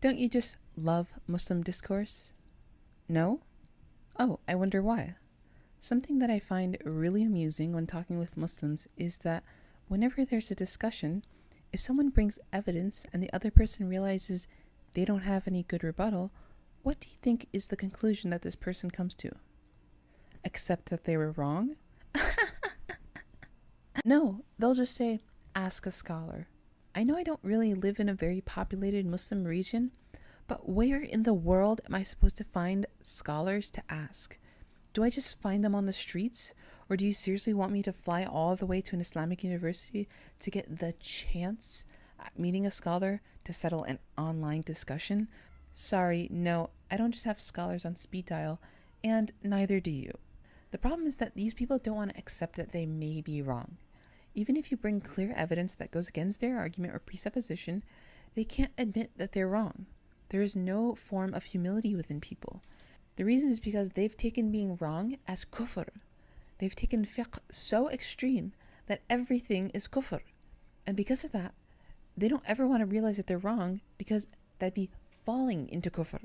Don't you just love Muslim discourse? No? Oh, I wonder why. Something that I find really amusing when talking with Muslims is that whenever there's a discussion, if someone brings evidence and the other person realizes they don't have any good rebuttal, what do you think is the conclusion that this person comes to? Accept that they were wrong? No, they'll just say, ask a scholar. I know I don't really live in a very populated Muslim region, but where in the world am I supposed to find scholars to ask? Do I just find them on the streets? Or do you seriously want me to fly all the way to an Islamic university to get the chance at meeting a scholar to settle an online discussion? Sorry, no, I don't just have scholars on speed dial, and neither do you. The problem is that these people don't want to accept that they may be wrong. Even if you bring clear evidence that goes against their argument or presupposition, they can't admit that they're wrong. There is no form of humility within people. The reason is because they've taken being wrong as kufr. They've taken fiqh so extreme that everything is kufr. And because of that, they don't ever want to realize that they're wrong because that'd be falling into kufr.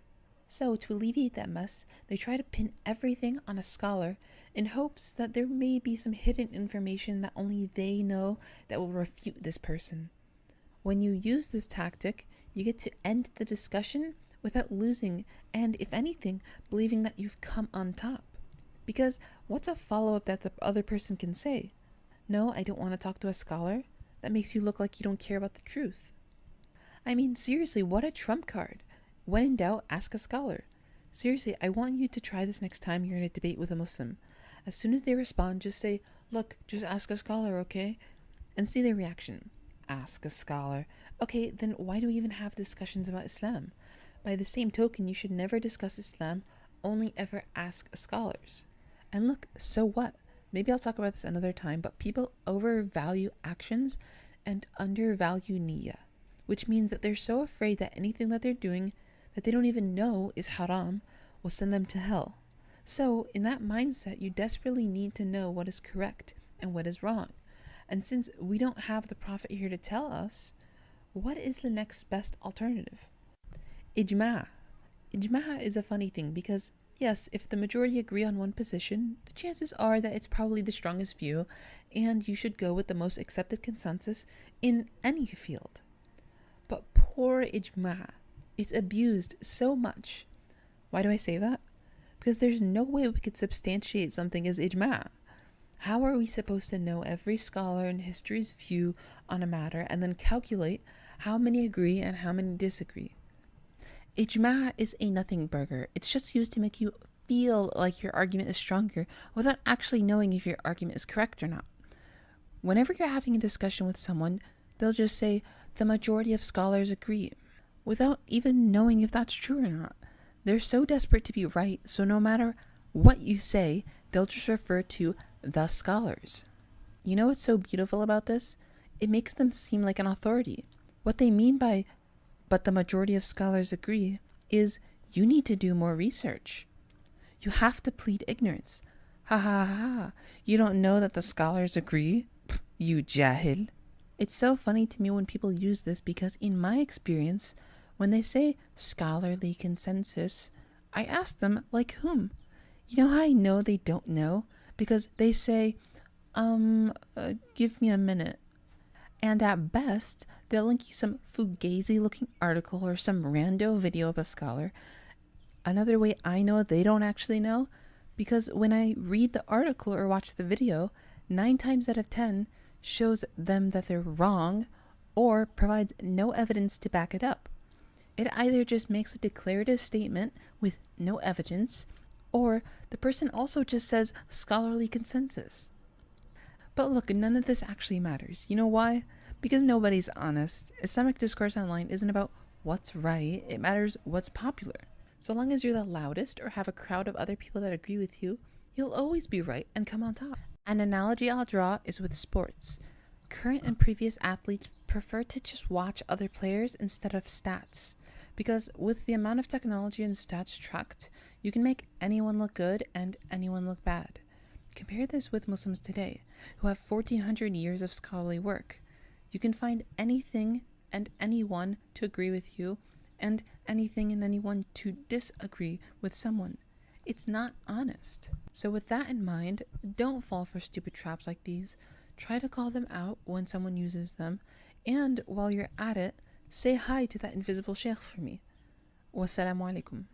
So to alleviate that mess, they try to pin everything on a scholar in hopes that there may be some hidden information that only they know that will refute this person. When you use this tactic, you get to end the discussion without losing and, if anything, believing that you've come on top. Because what's a follow-up that the other person can say? No, I don't want to talk to a scholar. That makes you look like you don't care about the truth. I mean, seriously, what a trump card. When in doubt, ask a scholar. Seriously, I want you to try this next time you're in a debate with a Muslim. As soon as they respond, just say, look, just ask a scholar, okay? And see their reaction. Ask a scholar. Okay, then why do we even have discussions about Islam? By the same token, you should never discuss Islam, only ever ask scholars. And look, so what? Maybe I'll talk about this another time, but people overvalue actions and undervalue niyyah, which means that they're so afraid that anything that they're doing that they don't even know is haram will send them to hell. So, in that mindset, you desperately need to know what is correct and what is wrong. And since we don't have the Prophet here to tell us, what is the next best alternative? Ijma'. Ijma' is a funny thing because, yes, if the majority agree on one position, the chances are that it's probably the strongest view, and you should go with the most accepted consensus in any field. But poor ijma'. It's abused so much. Why do I say that? Because there's no way we could substantiate something as ijma'. How are we supposed to know every scholar in history's view on a matter and then calculate how many agree and how many disagree? Ijma' is a nothing burger. It's just used to make you feel like your argument is stronger without actually knowing if your argument is correct or not. Whenever you're having a discussion with someone, they'll just say, the majority of scholars agree, without even knowing if that's true or not. They're so desperate to be right, so no matter what you say, they'll just refer to the scholars. You know what's so beautiful about this? It makes them seem like an authority. What they mean by, but the majority of scholars agree, is you need to do more research. You have to plead ignorance. Ha ha ha. You don't know that the scholars agree? Pff, you jahil. It's so funny to me when people use this because in my experience, when they say scholarly consensus, I ask them, like whom? You know how I know they don't know? Because they say, give me a minute. And at best, they'll link you some fugazi looking article or some rando video of a scholar. Another way I know they don't actually know, because when I read the article or watch the video, 9 times out of 10 shows them that they're wrong or provides no evidence to back it up. It either just makes a declarative statement with no evidence, or the person also just says scholarly consensus. But look, none of this actually matters. You know why? Because nobody's honest. Islamic discourse online isn't about what's right, it matters what's popular. So long as you're the loudest or have a crowd of other people that agree with you, you'll always be right and come on top. An analogy I'll draw is with sports. Current and previous athletes prefer to just watch other players instead of stats. Because with the amount of technology and stats tracked, you can make anyone look good and anyone look bad. Compare this with Muslims today, who have 1400 years of scholarly work. You can find anything and anyone to agree with you, and anything and anyone to disagree with someone. It's not honest. So, with that in mind, don't fall for stupid traps like these. Try to call them out when someone uses them, and while you're at it, say hi to that invisible sheikh for me. Wassalamu alaikum.